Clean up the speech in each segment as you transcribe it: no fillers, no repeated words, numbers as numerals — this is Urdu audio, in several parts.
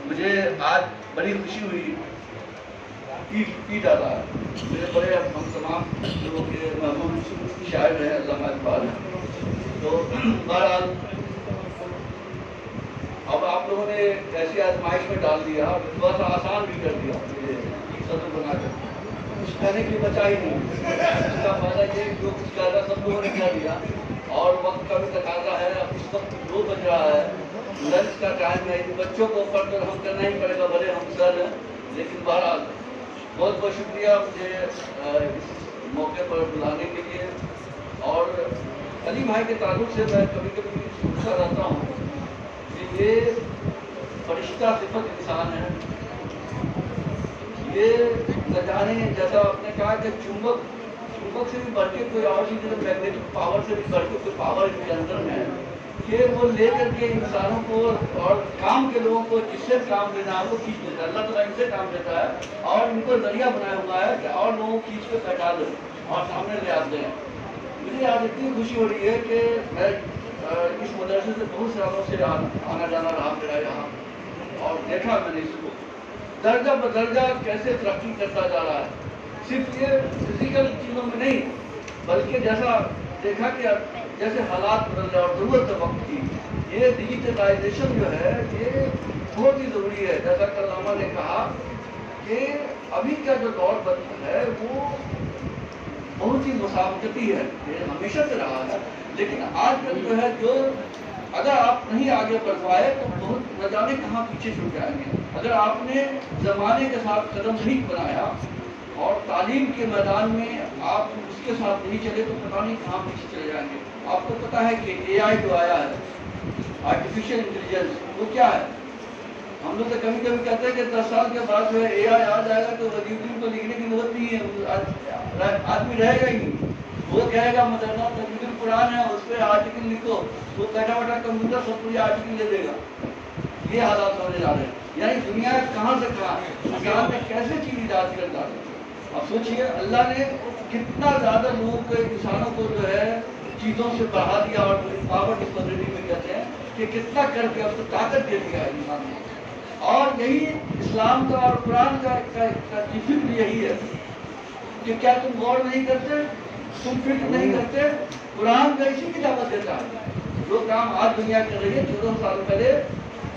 مجھے آج بڑی خوشی ہوئی عید آ رہا ہے. میرے بڑے ہم تمام لوگوں کے محبوب شاعر ہیں علامہ اقبال. تو بہرحال اب آپ لوگوں نے ایسی آزمائش میں ڈال دیا اور تھوڑا سا آسان بھی کر دیا صدر بنا کر. کچھ کہنے کی بچا ہی نہیں. اس کا فائدہ یہ جو کچھ کہہ رہا سب لوگوں نے کہہ دیا. اور وقت کا بھی تقاضا ہے. اب اس وقت 2 بج رہا ہے, لنچ کا ٹائم ہے. بچوں کو پڑھ کر ہم کرنا ہی پڑے گا, بھلے ہم سر ہیں. لیکن بہرحال بہت بہت شکریہ مجھے اس موقع پر بلانے کے لیے. اور علی بھائی کے تعلق سے میں کبھی کبھی سوچتا رہتا ہوں کہ یہ فرشتہ صفت انسان ہے. یہ نہ جانے جیسا آپ نے کہا کہ چمبک سے بھی بڑھ کے کوئی اور چیز, میگنیٹک پاور سے بھی بڑھ کے کوئی پاور ان کے اندر میں ہے کہ وہ لے کر کے انسانوں کو اور کام کے لوگوں کو جس سے کام لینا ہے وہ کھینچ لیتا ہے. اللہ تعالیٰ ان سے کام لیتا ہے اور ان کو ذریعہ بنایا ہوا ہے کہ اور لوگوں کو کھینچ کے بیٹھا دیں اور سامنے لے آتے ہیں. مجھے آج اتنی خوشی ہو رہی ہے کہ میں اس مدرسے سے بہت سالوں سے آنا جانا رہا میرا یہاں, اور دیکھا میں نے اس کو درجہ بدرجہ کیسے ترقی کرتا جا رہا ہے. صرف یہ فزیکل چیزوں میں نہیں, بلکہ جیسا دیکھا کہ جیسے حالات بدل رہے اور ضرورت وقت کی, یہ ڈیجیٹلائزیشن جو ہے یہ بہت ہی ضروری ہے. جیسا کہ علامہ نے کہا کہ ابھی کا جو دور ہے وہ بہت ہی مسابقتی ہے. یہ ہمیشہ سے رہا ہے, لیکن آج کل جو ہے جو اگر آپ نہیں آگے بڑھ پائے تو بہت نہ جانے کہاں پیچھے چھوٹ جائیں گے. اگر آپ نے زمانے کے ساتھ قدم نہیں بنایا اور تعلیم کے میدان میں آپ اس کے ساتھ نہیں چلے تو پتہ نہیں کہاں پیچھے چلے جائیں گے. آپ کو پتہ ہے کہ اے آئی جو آیا ہے, آرٹیفیشیل انٹیلیجنس, وہ کیا ہے؟ ہم لوگ تو کبھی کبھی کہتے ہیں کہ 10 سال کے بعد جو ہے اے آئی آ جائے گا تو وظیفے کو لکھنے کی ضرورت نہیں ہے, آدمی رہے گا ہی نہیں. وہ کہے گا مدرسہ تجوید القرآن ہے, اس پہ آرٹیکل لکھو, وہ بیٹھا بیٹھا کمپیوٹر سب کچھ آرٹیکل لے دے گا. یہ حالات ہونے جا رہے ہیں. یعنی دنیا کہاں سے کہاں ہے, انسان میں کیسے چیز ایجاد کر جاتے ہیں. اب سوچئے اللہ نے کتنا زیادہ لوگوں کو, انسانوں کو جو ہے چیزوں سے بڑھا دیا, اور پاور ڈسپوزیٹی میں کہتے ہیں کہ کتنا کر کے اس کو طاقت دے دیا ہے انسان نے. اور یہی اسلام کا اور قرآن کا فکر یہی ہے کہ کیا تم غور نہیں کرتے, تم فکر نہیں کرتے. قرآن کا اسی کی دعوت دیتا ہے. جو کام آج دنیا کر رہی ہے 14 سال پہلے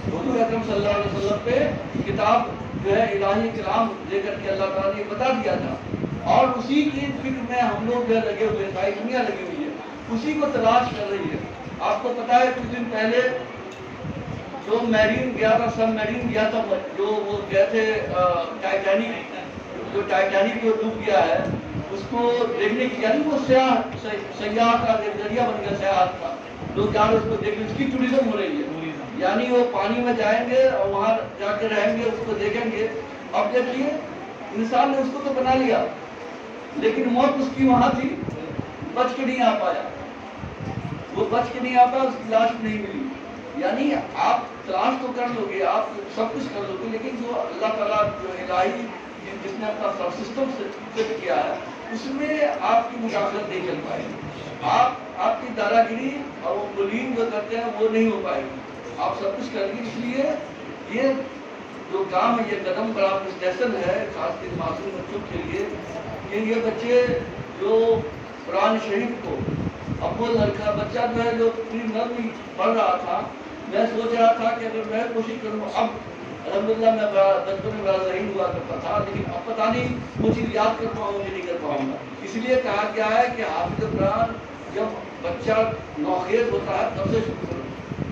حضور اکرم صلی اللہ علیہ وسلم پہ کتاب جو ہے الہی کلام لے کر کے اللہ تعالیٰ نے بتا دیا تھا, اور اسی کی فکر میں ہم لوگ جو لگے ہوئے, ساری دنیا لگی ہوئی ہے, اسی کو تلاش کر رہی ہے. آپ کو پتا ہے کچھ دن پہلے جو میرین گیا تھا, سب میرین گیا تھا, جو وہ گئے تھے ٹائٹینک, جو ٹائٹینک جو ڈوب گیا ہے اس کو دیکھنے کی, یعنی وہ سیاح کا ذریعہ بن گیا, سیاحت کا. لوگ جا رہے اس کو دیکھنے, اس کی ٹوریزم ہو رہی ہے. یعنی وہ پانی میں جائیں گے اور وہاں جا کے رہیں گے, اس کو دیکھیں گے. اب دیکھیے انسان نے اس کو تو بنا لیا, لیکن موت اس کی وہاں تھی, بچ کے نہیں آ پایا. وہ بچ کے نہیں آ پایا, اس کی لاش نہیں ملی. یعنی آپ تلاش تو کر لو گے, آپ سب کچھ کر لو گے, لیکن جو اللہ تعالیٰ جو الہی جس نے اپنا سب سسٹم سیٹ کیا ہے اس میں آپ کی مداخلت نہیں چل پائے گی. آپ کی دارا گیری اور وہ ملین جو کرتے ہیں وہ نہیں ہو پائے گی. آپ سب کچھ کر گی. اس لیے یہ جو کام ہے, یہ قدم بڑا لیسن ہے خاص کر معصوم بچوں کے لیے, کہ یہ بچے جو قرآن شریف کو, اب وہ لڑکا بچہ جو ہے جو پری نرمی پڑھ رہا تھا, میں سوچ رہا تھا کہ اگر میں کوشش کروں, اب الحمدللہ میں بچپن میں بڑا ذہین ہوا کرتا تھا, لیکن اب پتہ نہیں وہ چیز یاد کر پاؤں گا نہیں کر پاؤں گا. اس لیے کہا گیا ہے کہ حافظ قرآن جب بچہ نوخیز ہوتا ہے تب سے شروع کرو.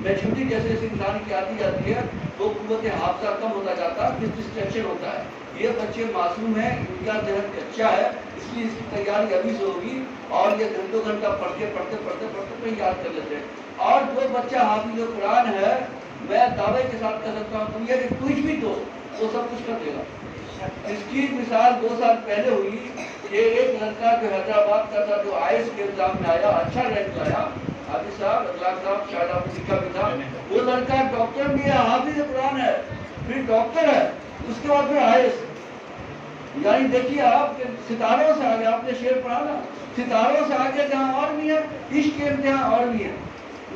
میچورٹی جیسے جیسے انسان کی آتی جاتی ہے تو قوت حافظہ کم ہوتا جاتا ہے, پھر ڈسٹریکشن ہوتا ہے. یہ بچے معصوم ہیں, ان کا ذہن اچھا ہے, اس لیے اس کی تیاری ابھی سے ہوگی, اور یہ گھنٹوں گھنٹہ پڑھتے پھر یاد کر لیتے ہیں. اور جو بچہ حافظ قرآن ہے, میں دعوے کے ساتھ کہہ سکتا ہوں دنیا کے کچھ بھی دو وہ سب کچھ کر دے گا. اس کی مثال 2 سال پہلے ہوئی کہ ایک لڑکا جو حیدرآباد کا تھا, جو آئی ایس کے ایگزام میں آیا, اچھا رینک لایا, حافظ صاحب, اخلاق صاحب, شاید آپ کو لکھا بھی تھا. وہ لڑکا ڈاکٹر بھی ہے, حافظ قرآن ہے, پھر ڈاکٹر ہے, اس کے بعد پھر آئی ایس. یعنی دیکھیے آپ کہ ستاروں سے آگے, آپ نے شعر پڑھا نا, ستاروں سے آگے جہاں اور بھی ہے, عشق کے امتحان اور بھی ہے.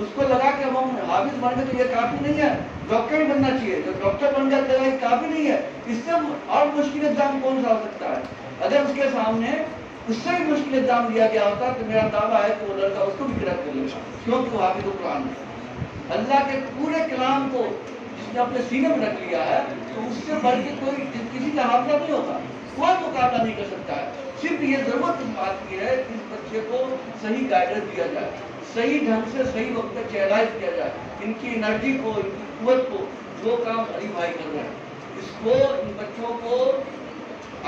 اس کو لگا کہ ہم حافظ بن گئے تو یہ کافی نہیں ہے, ڈاکٹر بننا چاہیے. جب ڈاکٹر بن جاتے اس سے اور مشکل ایگزام کون سا ہو سکتا ہے؟ اگر اس کے سامنے اس سے بھی مشکل ایگزام دیا گیا ہوتا تو میرا دعویٰ ہے کہ وہ لڑکا اس کو بھی کریکٹ کر لے گا، کیونکہ وہ حافظ القرآن ہے۔ اللہ کے پورے کلام کو جس نے اپنے سینے میں رکھ لیا ہے تو اس سے بڑھ کے کوئی کسی کا حافظہ نہیں ہوتا، کوئی مقابلہ نہیں کر سکتا ہے۔ صرف یہ ضرورت اس بات کی ہے کہ اس بچے کو صحیح گائیڈنس دیا جائے، صحیح ڈھنگ سے صحیح وقت پہ چیلنج کیا جائے، ان کی انرجی کو، ان کی قوت کو، جو کام علی بھائی کر رہے ہیں اس کو، ان بچوں کو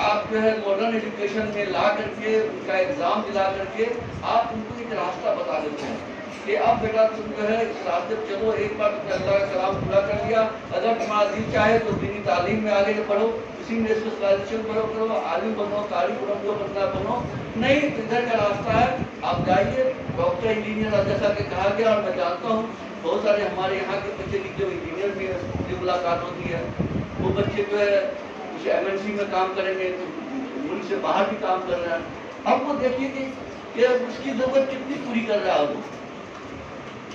آپ جو ہے ماڈرن ایجوکیشن میں لا کر کے ان کا ایگزام دلا کر کے آپ ان کو ایک راستہ بتا دیتے ہیں کہ اب بیٹا تم جو ہے اس راستے پہ چلو، ایک بار تم نے اللہ کا کلام پورا کر لیا، اگر تمہارا دل چاہے تو دینی تعلیم میں آگے پڑھو، اسی میں اسپیشلائزیشن کرو، عالم بنو، قاری بنو، جو بننا بنو، نہیں تو ادھر کا راستہ ہے، آپ جائیے ڈاکٹر انجینئر جیسا کہ کہا گیا۔ اور میں جانتا ہوں بہت سارے ہمارے یہاں کے بچے جو انجینئر بھی سے ملاقات ہوتی ہے، وہ بچے جو ہے کچھ MNC میں کام کریں گے، ملک سے باہر بھی کام کر رہے ہیں۔ اب وہ دیکھیے کہ اس کی ضرورت کتنی پوری کر رہا ہے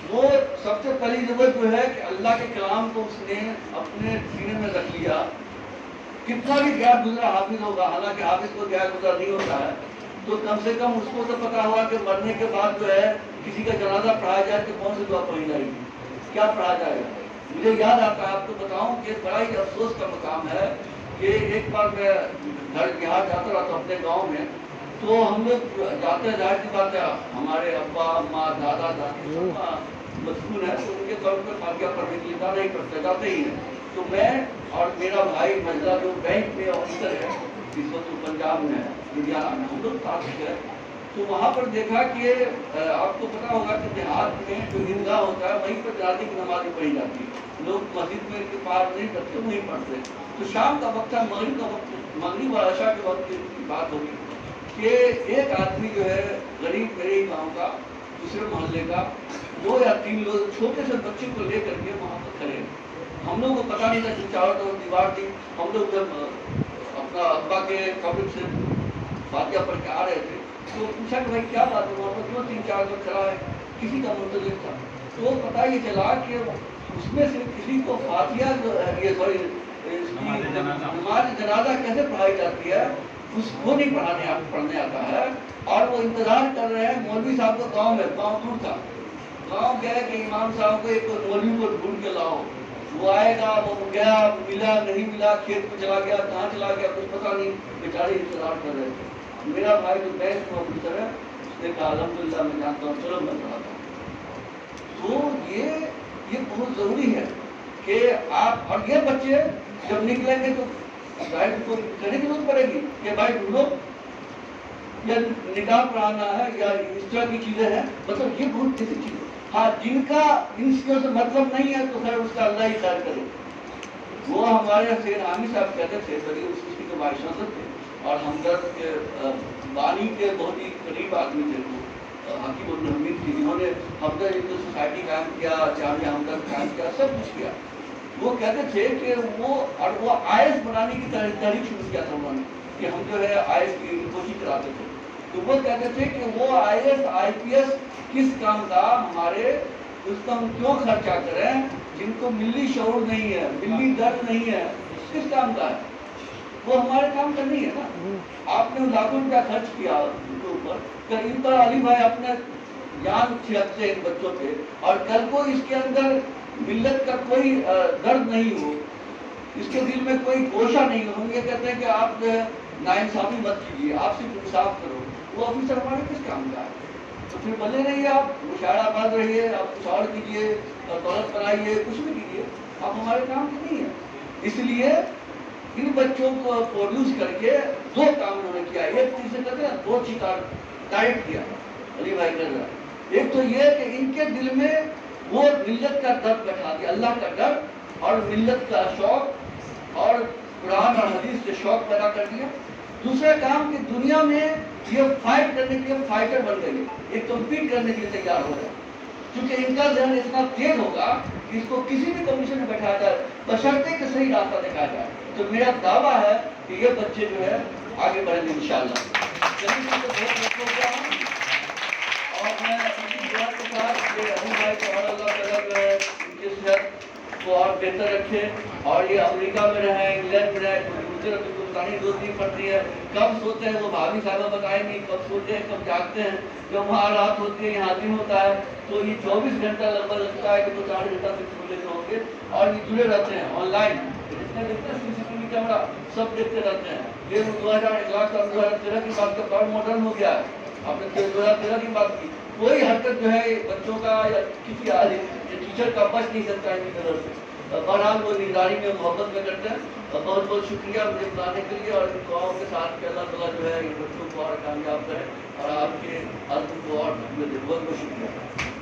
وہ سب سے پہلی ضرورت جو ہے کہ اللہ کے کلام کو اس نے اپنے سینے میں رکھ لیا، کتنا بھی گیپ گزرا حافظ ہوگا، حالانکہ حافظ کو گیپ گزرا نہیں ہوتا ہے، تو کم سے کم اس کو تو پتا ہوا کہ مرنے کے بعد جو ہے کسی کا جنازہ پڑھایا جائے تو کون سی دعا پڑھی جائے گی، کیا پڑھا جائے گا۔ مجھے یاد آتا ہے، آپ کو بتاؤں کہ بڑا ہی افسوس کا مقام ہے کہ ایک بار میں گھر بہار جاتا رہا تھا اپنے گاؤں میں، تو ہم لوگ جاتے ہیں، ظاہر سی بات ہے ہمارے ابا اماں دادا دادی مشغول ہے تو ان کے طور پہ فاتحہ پڑھنے کے لیے نہیں پڑھتے، جاتے ہی ہیں۔ تو میں اور میرا بھائی مجلہ جو بینک میں آفیسر ہے اس وقت پنجاب میں ہے، لدھیانہ میں، ہم لوگ ساتھ گئے تو وہاں پر دیکھا کہ آپ کو پتا ہوگا کہ دیہات میں جو عیدگاہ ہوتا ہے وہیں پر جنازے کی نماز پڑھی جاتی ہے، لوگ مسجد میں کے پاس نہیں پڑھتے، وہیں پڑھتے۔ تو شام کا وقت تھا، مغرب کا وقت، مغرب اور عشاء کے وقت کی بات ہوگی کہ ایک آدمی جو ہے غریب میرے ہی گاؤں کا، دوسرے محلے کا، 2 یا 3 لوگ چھوٹے سے بچے کو لے کر کے وہاں پر کھڑے، ہم لوگوں کو پتا نہیں تھا کہ چاروں طرف دیوار تھی۔ ہم لوگ جب اپنا ابا کے قبر سے فاتحہ پڑھ کے آ رہے تھے تو پوچھا کہ بھائی کیا بات ہے، وہاں پر کیوں 3-4 لوگ کھڑا ہے، کسی کا منتظر تھا۔ تو پتہ یہ چلا کہ اس میں سے کسی کو فاتحہ جو ہے، یہ سوری اس کی نماز جنازہ کیسے پڑھائی جاتی ہے اس کو نہیں پڑھنے آتا ہے، اور وہ انتظار کر رہے ہیں مولوی صاحب کو۔ گاؤں میں، گاؤں دور تھا، گاؤں گئے کہ امام صاحب کو ایک مولوی کو ڈھونڈ کے لاؤ، وہ آئے گا، وہ گیا، ملا نہیں ملا، کھیت میں چلا گیا، کہاں چلا گیا کچھ پتا نہیں، بیچارے انتظار کر رہے تھے۔ میرا بھائی جو بینک میں آفیسر ہے اس نے کہا الحمدللہ میں جانتا ہوں، چلو میں پڑھاتا ہوں۔ تو یہ بہت ضروری ہے کہ آپ، اور یہ بچے جب نکلیں گے تو ظاہر کو کرنے کی ضرورت پڑے گی کہ بھائی ڈھونڈو، یا نکاح پڑھانا ہے یا اس طرح کی چیزیں ہیں، مطلب یہ بہت ایسی چیز ہے۔ ہاں جن کا ان چیزوں سے مطلب نہیں ہے تو خیر اس کا اللہ ہی خیر کرے۔ وہ ہمارے حسین عامی صاحب کہتے تھے، بڑی اس کی جو معاشرت تھے اور ہمدرد کے بانی کے بہت ہی قریب آدمی تھے، وہ حکیم بن حمید تھی، جنہوں نے ہمدرد سوسائٹی قائم کیا، جامعہ ہمدرد قائم کیا، سب کچھ کیا۔ وہ کہتے تھے کہ وہ آئس بنانے کی تحریک شروع کیا تھا انہوں نے، کہ ہم جو ہے آئس کی کوشش کراتے تھے۔ تو وہ کہتے تھے کہ وہ IAS IPS کس کام کا، ہمارے اس کا ہم کیوں خرچہ کریں جن کو ملی شعور نہیں ہے، ملی درد نہیں ہے، کس کام کا ہے؟ وہ ہمارے کام کا نہیں ہے نا۔ آپ نے لاکھوں روپیہ خرچ کیا ان کے اوپر، کہ ان پر علی بھائی اپنے جان چھڑکتے ہیں بچوں پہ، اور کل کو اس کے اندر ملت کا کوئی درد نہیں ہو، اس کے دل میں کوئی گوشہ نہیں ہو۔ ہم یہ کہتے ہیں کہ آپ جو ہے ناانصافی مت کیجیے، آپ صرف انصاف کرو، وہ آفیسر ہمارے کس کام کا ہے؟ تو پھر بنے رہیے، آپ مشاعرہ باز رہیے، آپ کچھ اور کیجیے، دولت بنائیے، کچھ بھی کیجیے، آپ ہمارے کام کی نہیں ہے۔ اس لیے ان بچوں کو پروڈیوس کر کے 2 کام انہوں نے کیا، ایک چیز سے کہتے ہیں 2 چیز ٹائٹ کیا علی بھائی کر رہا ہے۔ ایک تو یہ کہ ان کے دل میں وہ ملت کا درد بیٹھا دیا، اللہ کا ڈر اور ملت کا شوق اور قرآن اور حدیث سے شوق پیدا کر دیا۔ دوسرا کام کہ دنیا میں یہ فائٹ کرنے کے لیے فائٹر بن گئی، یہ کمپیٹ کرنے کے لیے تیار ہو رہے ہیں، کیونکہ ان کا ذہن اتنا تیز ہوگا کہ اس کو کسی بھی کمیشن میں بیٹھایا جائے، بشرطے کہ صحیح راستہ دکھایا جائے۔ تو میرا دعویٰ ہے کہ یہ بچے جو ہے آگے بڑھیں گے انشاءاللہ۔ اور میں اسی دعا کے ساتھ علی بھائی کو اور اللہ تعالیٰ جو ہے ان کی صحت کو اور بہتر رکھے، اور یہ امریکہ میں رہے، انگلینڈ میں رہے، دوسرے کو پانی دوسری پڑتی ہے، کب سوتے ہیں وہ بھابھی صاحبہ بتائیں گی، کب سوتے ہیں کب جاگتے ہیں، جب وہاں رات ہوتی ہے یہاں دن ہوتا ہے، تو یہ 24 گھنٹہ لگ بھگ لگتا ہے کہ 2-4 گھنٹہ سے کھلے ہوں گے، اور یہ جڑے رہتے ہیں آن لائن، جتنے دیکھتے ہیں CCTV کیمرہ سب دیکھتے رہتے ہیں۔ یہ 2013 کی بات کا بڑا ماڈرن ہو گیا ہے، آپ نے 2013 کی بات کی، کوئی حرکت جو ہے بچوں کا یا کسی ٹیچر کا بچ نہیں سکتا ہے ان کی نظر سے۔ بہرحال وہ نگرانی میں محبت میں کرتے ہیں، بہت بہت شکریہ مجھے بتانے کے لیے، اور ان دعاؤں کے ساتھ کہ اللہ تعالیٰ جو ہے ان بچوں کو اور کامیاب کرے اور آپ کے عزم کو اور بہت بہت شکریہ۔